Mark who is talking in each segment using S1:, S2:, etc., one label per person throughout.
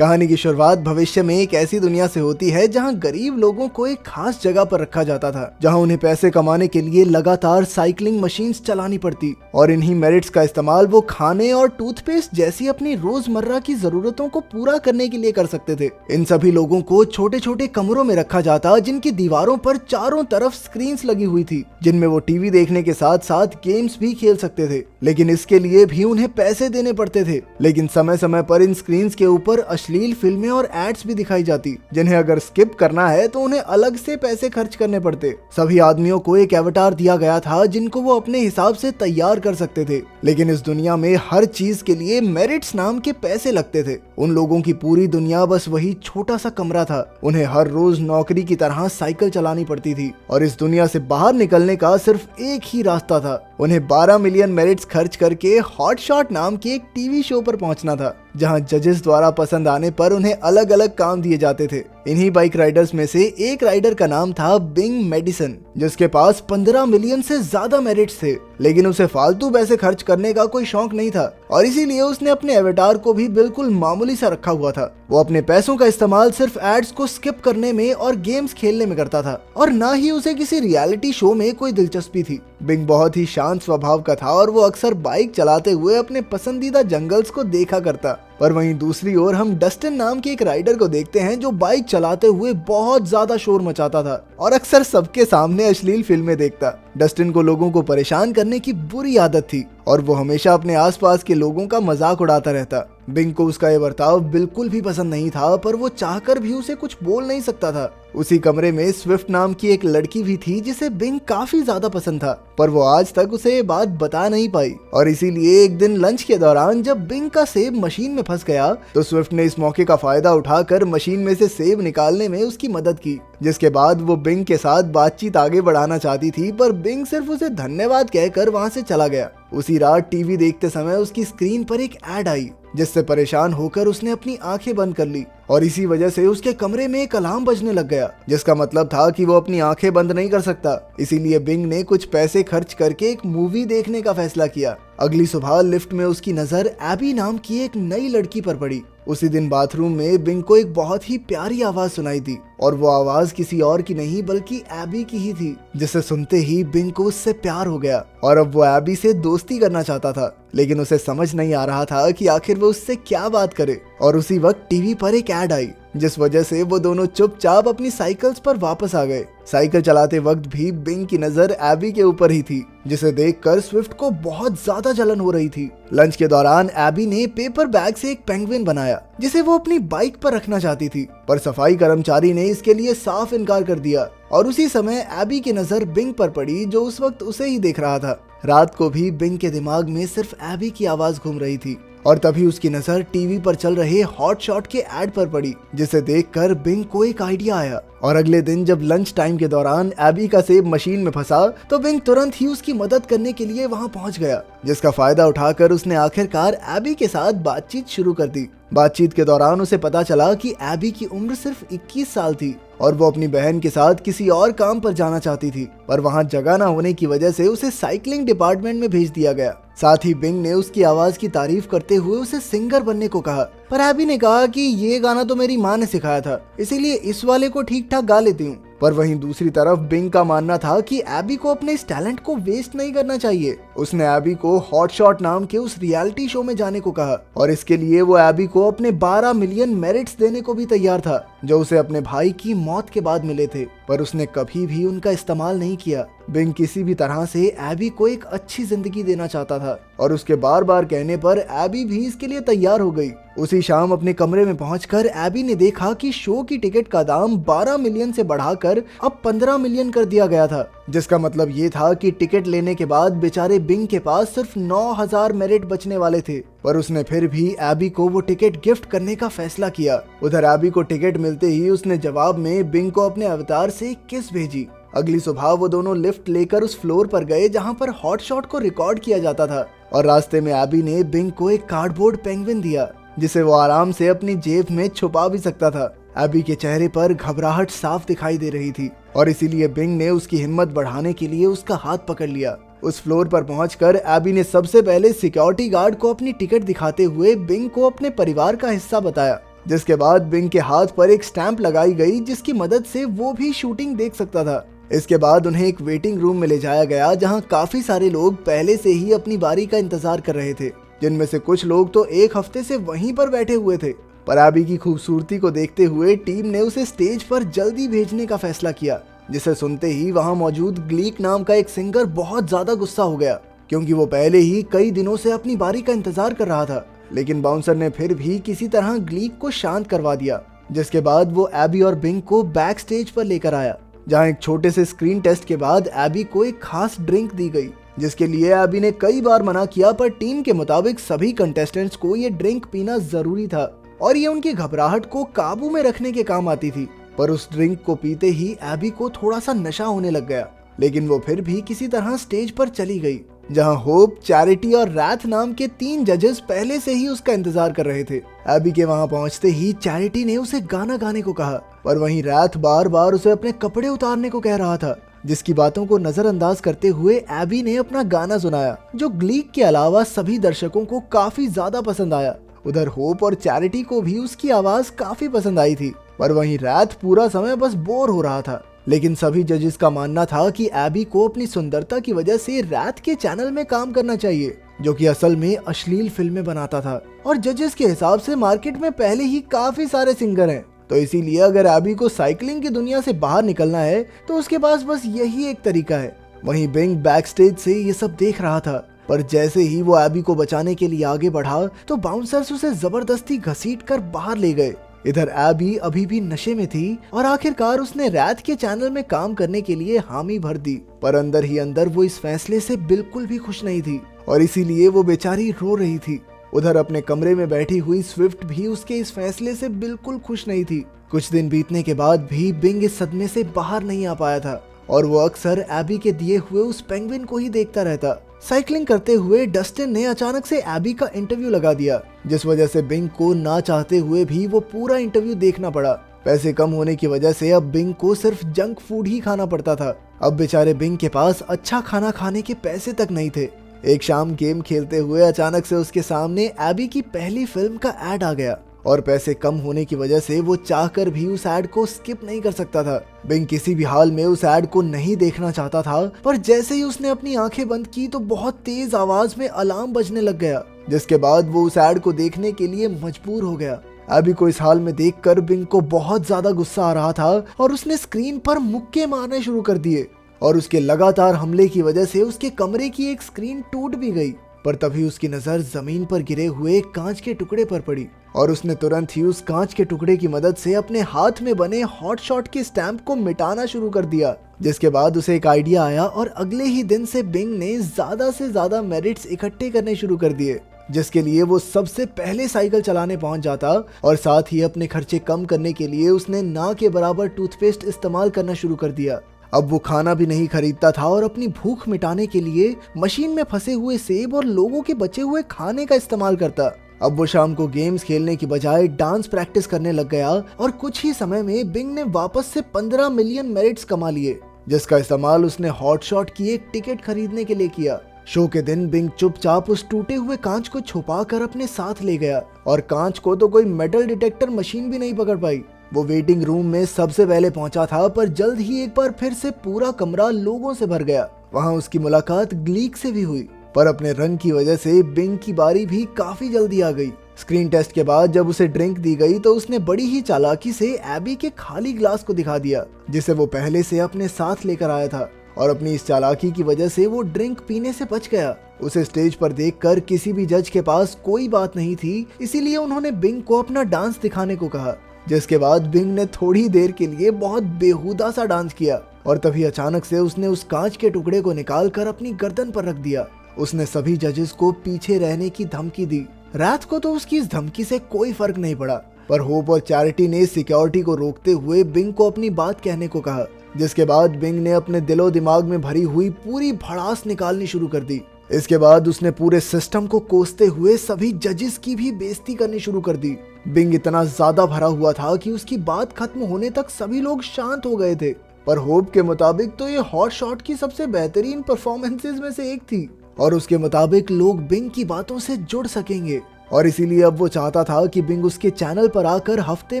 S1: कहानी की शुरुआत भविष्य में एक ऐसी दुनिया से होती है जहां गरीब लोगों को एक खास जगह पर रखा जाता था, जहां उन्हें पैसे कमाने के लिए लगातार साइकिलिंग मशीन्स चलानी पड़ती और इन्हीं मेरिट्स का इस्तेमाल वो खाने और टूथपेस्ट जैसी अपनी रोजमर्रा की जरूरतों को पूरा करने के लिए कर सकते थे। इन सभी लोगों को छोटे छोटे कमरों में रखा जाता, जिनकी दीवारों पर चारों तरफ स्क्रीन्स लगी हुई थी, जिनमें वो टीवी देखने के साथ साथ गेम्स भी खेल सकते थे। लेकिन इसके लिए भी उन्हें पैसे देने पड़ते थे। लेकिन समय समय पर इन स्क्रीन्स के ऊपर अश्लील फिल्में और एड्स भी दिखाई जाती, जिन्हें अगर स्किप करना है तो उन्हें अलग से पैसे खर्च करने पड़ते। सभी आदमियों को एक एवतार दिया गया था जिनको वो अपने हिसाब से तैयार कर सकते थे। लेकिन इस दुनिया में हर चीज के लिए मेरिट्स नाम के पैसे लगते थे। उन लोगों की पूरी दुनिया बस वही छोटा सा कमरा था। उन्हें हर रोज नौकरी की तरह साइकिल चलानी पड़ती थी और इस दुनिया से बाहर निकलने का सिर्फ एक ही रास्ता था। उन्हें 12 मिलियन मेरिट्स खर्च करके हॉट शॉट नाम के एक टीवी शो पर पहुंचना था, जहां जजेस द्वारा पसंद आने पर उन्हें अलग अलग काम दिए जाते थे। इन्हीं बाइक राइडर्स में से एक राइडर का नाम था बिंग मेडिसन, जिसके पास 15 मिलियन से ज्यादा मेरिट्स थे। लेकिन उसे फालतू पैसे खर्च करने का कोई शौक नहीं था और इसीलिए उसने अपने एवेटार को भी बिल्कुल मामूली सा रखा हुआ था। वो अपने पैसों का इस्तेमाल सिर्फ एड्स को स्किप करने में और गेम्स खेलने में करता था और ना ही उसे किसी रियलिटी शो में कोई दिलचस्पी थी। बिंग बहुत ही शांत स्वभाव का था और वो अक्सर बाइक चलाते हुए अपने पसंदीदा जंगल्स को देखा करता। पर वहीं दूसरी ओर हम डस्टिन नाम के एक राइडर को देखते हैं जो बाइक चलाते हुए बहुत ज्यादा शोर मचाता था और अक्सर सबके सामने अश्लील फिल्में देखता। डस्टिन को लोगों को परेशान करने की बुरी आदत थी और वो हमेशा अपने आसपास के लोगों का मजाक उड़ाता रहता। बिंग को उसका ये बर्ताव बिल्कुल भी पसंद नहीं था, पर वो चाहकर भी उसे कुछ बोल नहीं सकता था। उसी कमरे में स्विफ्ट नाम की एक लड़की भी थी जिसे बिंग काफी ज्यादा पसंद था, पर वो आज तक उसे ये बात बता नहीं पाई और इसीलिए एक दिन लंच के दौरान जब बिंग का सेब मशीन में फंस गया तो स्विफ्ट ने इस मौके का फायदा उठाकर मशीन में से सेब निकालने में उसकी मदद की, जिसके बाद वो बिंग के साथ बातचीत आगे बढ़ाना चाहती थी, पर बिंग सिर्फ उसे धन्यवाद कहकर वहां से चला गया। उसी रात टीवी देखते समय उसकी स्क्रीन पर एक ऐड आई, जिससे परेशान होकर उसने अपनी आंखें बंद कर ली और इसी वजह से उसके कमरे में एक अलार्म बजने लग गया, जिसका मतलब था कि वो अपनी आंखें बंद नहीं कर सकता। इसीलिए बिंग ने कुछ पैसे खर्च करके एक मूवी देखने का फैसला किया। अगली सुबह लिफ्ट में उसकी नजर एबी नाम की एक नई लड़की पर पड़ी। उसी दिन बाथरूम में बिंग को एक बहुत ही प्यारी आवाज सुनाई दी और वो आवाज किसी और की नहीं बल्कि एबी की ही थी, जिसे सुनते ही बिंग को उससे प्यार हो गया और अब वो एबी से दोस्ती करना चाहता था। लेकिन उसे समझ नहीं आ रहा था कि आखिर वो उससे क्या बात करे और उसी वक्त टीवी पर एक ऐड आई, जिस वजह से वो दोनों चुपचाप अपनी साइकिल्स पर वापस आ गए। साइकिल चलाते वक्त भी बिंग की नजर एबी के ऊपर ही थी, जिसे देखकर स्विफ्ट को बहुत ज्यादा जलन हो रही थी। लंच के दौरान एबी ने पेपर बैग से एक पेंगुइन बनाया, जिसे वो अपनी बाइक पर रखना चाहती थी, पर सफाई कर्मचारी ने इसके लिए साफ इनकार कर दिया और उसी समय एबी की नजर बिंग पर पड़ी, जो उस वक्त उसे ही देख रहा था। रात को भी बिंग के दिमाग में सिर्फ एबी की आवाज घूम रही थी और तभी उसकी नजर टीवी पर चल रहे हॉट शॉट के ऐड पर पड़ी, जिसे देखकर बिंग को एक आइडिया आया और अगले दिन जब लंच टाइम के दौरान एबी का सेब मशीन में फंसा तो बिंग तुरंत ही उसकी मदद करने के लिए वहां पहुंच गया, जिसका फायदा उठाकर उसने आखिरकार एबी के साथ बातचीत शुरू कर दी। बातचीत के दौरान उसे पता चला कि एबी की उम्र सिर्फ 21 साल थी और वो अपनी बहन के साथ किसी और काम पर जाना चाहती थी, पर वहां जगह न होने की वजह से उसे साइकिलिंग डिपार्टमेंट में भेज दिया गया। साथ ही बिंग ने उसकी आवाज की तारीफ करते हुए उसे सिंगर बनने को कहा, पर एबी ने कहा कि ये गाना तो मेरी माँ ने सिखाया था, इसीलिए इस वाले को ठीक ठाक गा लेती हूँ। पर वहीं दूसरी तरफ बिंग का मानना था कि एबी को अपने इस टैलेंट को वेस्ट नहीं करना चाहिए। उसने एबी को हॉट शॉट नाम के उस रियलिटी शो में जाने को कहा और इसके लिए वो एबी को अपने 12 मिलियन मेरिट्स देने को भी तैयार था, जो उसे अपने भाई की मौत के बाद मिले थे, पर उसने कभी भी उनका इस्तेमाल नहीं किया। बिंग किसी भी तरह से एबी को एक अच्छी जिंदगी देना चाहता था और उसके बार बार कहने पर एबी भी इसके लिए तैयार हो गई। उसी शाम अपने कमरे में पहुंचकर एबी ने देखा कि शो की टिकट का दाम 12 मिलियन से बढ़ाकर अब 15 मिलियन कर दिया गया था, जिसका मतलब ये था कि टिकट लेने के बाद बेचारे बिंग के पास सिर्फ 9000 मेरिट बचने वाले थे। पर उसने फिर भी एबी को वो टिकट गिफ्ट करने का फैसला किया। उधर एबी को टिकट मिलते ही उसने जवाब में बिंग को अपने अवतार से एक किस भेजी। अगली सुबह वो दोनों लिफ्ट लेकर उस फ्लोर पर गए जहां पर हॉट शॉट को रिकॉर्ड किया जाता था और रास्ते में एबी ने बिंग को एक कार्डबोर्ड पेंगुइन दिया, जिसे वो आराम से अपनी जेब में छुपा भी सकता था। एबी के चेहरे पर घबराहट साफ दिखाई दे रही थी और इसीलिए बिंग ने उसकी हिम्मत बढ़ाने के लिए उसका हाथ पकड़ लिया। उस फ्लोर पर पहुंचकर एबी ने सबसे पहले सिक्योरिटी गार्ड को अपनी टिकट दिखाते हुए बिंग को अपने परिवार का हिस्सा बताया जिसके बाद बिंग के हाथ पर एक स्टैंप लगाई गई जिसकी मदद से वो भी शूटिंग देख सकता था। इसके बाद उन्हें एक वेटिंग रूम में ले जाया गया जहां काफी सारे लोग पहले से ही अपनी बारी का इंतजार कर रहे थे, जिनमें से कुछ लोग तो एक हफ्ते से वहीं पर बैठे हुए थे। पर एबी की खूबसूरती को देखते हुए टीम ने उसे स्टेज पर जल्दी भेजने का फैसला किया, जिसे सुनते ही वहां मौजूद ग्लीक नाम का एक सिंगर बहुत ज्यादा गुस्सा हो गया, क्योंकि वो पहले ही कई दिनों से अपनी बारी का इंतजार कर रहा था। लेकिन बाउंसर ने फिर भी किसी तरह ग्लीक को शांत करवा दिया, जिसके बाद वो एबी और बिंग को बैक स्टेज पर लेकर आया, जहां एक छोटे से स्क्रीन टेस्ट के बाद एबी को एक खास ड्रिंक दी गई, जिसके लिए एबी ने कई बार मना किया, पर टीम के मुताबिक सभी कंटेस्टेंट्स को ये ड्रिंक पीना जरूरी था और ये उनकी घबराहट को काबू में रखने के काम आती थी। पर उस ड्रिंक को पीते ही एबी को थोड़ा सा नशा होने लग गया, लेकिन वो फिर भी किसी तरह स्टेज पर चली गई, जहां होप, चैरिटी और रैथ नाम के 3 जजेस पहले से ही उसका इंतजार कर रहे थे। एबी के वहां पहुंचते ही चैरिटी ने उसे गाना गाने को कहा, पर वहीं रैथ बार बार उसे अपने कपड़े उतारने को कह रहा था, जिसकी बातों को नजरअंदाज करते हुए एबी ने अपना गाना सुनाया, जो ग्लीक के अलावा सभी दर्शकों को काफी ज्यादा पसंद आया। उधर होप और चैरिटी को भी उसकी आवाज काफी पसंद आई थी, पर वहीं रैथ पूरा समय बस बोर हो रहा था। लेकिन सभी जजेस का मानना था कि एबी को अपनी सुंदरता की वजह से रैथ के चैनल में काम करना चाहिए, जो कि असल में अश्लील फिल्में बनाता था, और जजेस के हिसाब से मार्केट में पहले ही काफी सारे सिंगर हैं, तो इसीलिए अगर एबी को साइकिलिंग की दुनिया से बाहर निकलना है तो उसके पास बस यही एक तरीका है। वहीं बिंग बैक स्टेज से ये सब देख रहा था, पर जैसे ही वो एबी को बचाने के लिए आगे बढ़ा तो बाउंसर्स उसे जबरदस्ती घसीट कर बाहर ले गए। इधर एबी अभी भी नशे में थी और आखिरकार उसने रैथ के चैनल में काम करने के लिए हामी भर दी, पर अंदर ही अंदर वो इस फैसले से बिल्कुल भी खुश नहीं थी और इसीलिए वो बेचारी रो रही थी। उधर अपने कमरे में बैठी हुई स्विफ्ट भी उसके इस फैसले से बिल्कुल खुश नहीं थी। कुछ दिन बीतने के बाद भी बिंग इस सदमे से बाहर नहीं आ पाया था और वो अक्सर एबी के दिए हुए उस पेंगुइन को ही देखता रहता। साइकिलिंग करते हुए डस्टिन ने अचानक से एबी का इंटरव्यू लगा दिया, जिस वजह से बिंग को ना चाहते हुए भी वो पूरा इंटरव्यू देखना पड़ा। पैसे कम होने की वजह से अब बिंग को सिर्फ जंक फूड ही खाना पड़ता था। अब बेचारे बिंग के पास अच्छा खाना खाने के पैसे तक नहीं थे। एक शाम गेम खेलते हुए अचानक से उसके सामने एबी की पहली फिल्म का एड आ गया और पैसे कम होने की वजह से वो चाहकर भी उस एड को स्किप नहीं कर सकता था। बिंग किसी भी हाल में उस एड को नहीं देखना चाहता था, पर जैसे ही उसने अपनी आंखें बंद की तो बहुत तेज आवाज में अलार्म बजने लग गया, जिसके बाद वो उस एड को देखने के लिए मजबूर हो गया। एबी को इस हाल में देखकर बिंग को बहुत ज्यादा गुस्सा आ रहा था और उसने स्क्रीन पर मुक्के मारने शुरू कर दिए और उसके लगातार हमले की वजह से उसके कमरे की एक स्क्रीन टूट भी गई। पर तभी उसकी नजर जमीन पर गिरे हुए कांच के टुकड़े पर पड़ी और उसने तुरंत ही उस कांच के टुकड़े की मदद से अपने हाथ में बने हॉट शॉट के स्टैंप को मिटाना शुरू कर दिया। जिसके बाद उसे एक आइडिया आया और अगले ही दिन से बिंग ने ज्यादा से ज्यादा मेरिट्स इकट्ठे करने शुरू कर दिए, जिसके लिए वो सबसे पहले साइकिल चलाने पहुंच जाता और साथ ही अपने खर्चे कम करने के लिए उसने ना के बराबर टूथपेस्ट इस्तेमाल करना शुरू कर दिया। अब वो खाना भी नहीं खरीदता था और अपनी भूख मिटाने के लिए मशीन में फंसे हुए सेब और लोगों के बचे हुए खाने का इस्तेमाल करता। अब वो शाम को गेम्स खेलने की बजाय डांस प्रैक्टिस करने लग गया और कुछ ही समय में बिंग ने वापस से 15 मिलियन मेरिट्स कमा लिए, जिसका इस्तेमाल उसने हॉट शॉट की एक टिकट खरीदने के लिए किया। शो के दिन बिंग चुपचाप उस टूटे हुए कांच को छुपा कर अपने साथ ले गया और कांच को तो कोई मेटल डिटेक्टर मशीन भी नहीं पकड़ पाई। वो वेटिंग रूम में सबसे पहले पहुंचा था, पर जल्द ही एक बार फिर से पूरा कमरा लोगों से भर गया। वहां उसकी मुलाकात ग्लीक से भी हुई, पर अपने रंग की वजह से बिंग की बारी भी काफी जल्दी आ गई। स्क्रीन टेस्ट के बाद जब उसे ड्रिंक दी गई तो उसने बड़ी ही चालाकी से एबी के खाली ग्लास को दिखा दिया, जिसे वो पहले से अपने साथ लेकर आया था, और अपनी इस चालाकी की वजह से वो ड्रिंक पीने से बच गया। उसे स्टेज पर देखकर किसी भी जज के पास कोई बात नहीं थी, इसीलिए उन्होंने बिंग को अपना डांस दिखाने को कहा, जिसके बाद बिंग ने थोड़ी देर के लिए बहुत बेहुदा सा डांस किया और तभी अचानक से उसने उस कांच के टुकड़े को निकालकर अपनी गर्दन पर रख दिया। उसने सभी जजेस को पीछे रहने की धमकी दी। रात को तो उसकी इस धमकी से कोई फर्क नहीं पड़ा, पर होप और चैरिटी ने सिक्योरिटी को रोकते हुए बिंग को अपनी बात कहने को कहा, जिसके बाद बिंग ने अपने दिलो दिमाग में भरी हुई पूरी भड़ास निकालनी शुरू कर दी। इसके बाद उसने पूरे सिस्टम को कोसते हुए सभी जजेस की भी बेइज्जती करनी शुरू कर दी। बिंग इतना ज्यादा भरा हुआ था कि उसकी बात खत्म होने तक सभी लोग शांत हो गए थे, पर होप के मुताबिक तो ये हॉट शॉट की सबसे बेहतरीन परफॉर्मेंसेस में से एक थी और उसके मुताबिक लोग बिंग की बातों से जुड़ सकेंगे। और इसीलिए अब वो चाहता था कि बिंग उसके चैनल पर आकर हफ्ते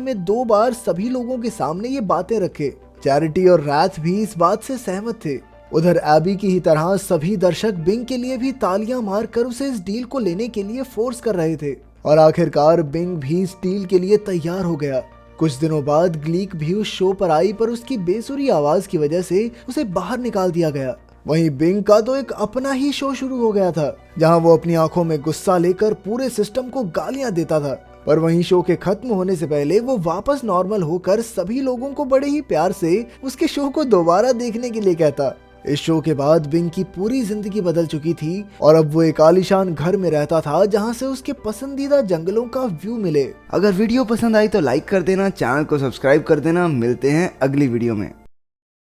S1: में 2 बार सभी लोगों के सामने ये बातें रखे। चैरिटी और रैथ भी इस बात से सहमत थे। उधर एबी की ही तरह सभी दर्शक बिंग के लिए भी तालियां मारकर उसे इस डील को लेने के लिए फोर्स कर रहे थे और आखिरकार बिंग भी इस डील के लिए तैयार हो गया। कुछ दिनों बाद ग्लीक भी उस शो पर आई, पर उसकी बेसुरी आवाज की वजह से उसे बाहर निकाल दिया गया। वहीं बिंग का तो एक अपना ही शो शुरू हो गया था, जहां वो अपनी आंखों में गुस्सा लेकर पूरे सिस्टम को गालियां देता था। पर वहीं शो के खत्म होने से पहले वो वापस नॉर्मल होकर सभी लोगों को बड़े ही प्यार से उसके शो को दोबारा देखने के लिए कहता। इस शो के बाद बिंग की पूरी जिंदगी बदल चुकी थी और अब वो एक आलीशान घर में रहता था, जहां से उसके पसंदीदा जंगलों का व्यू मिले।
S2: अगर वीडियो पसंद आई तो लाइक कर देना, चैनल को सब्सक्राइब कर देना। मिलते हैं अगली वीडियो में।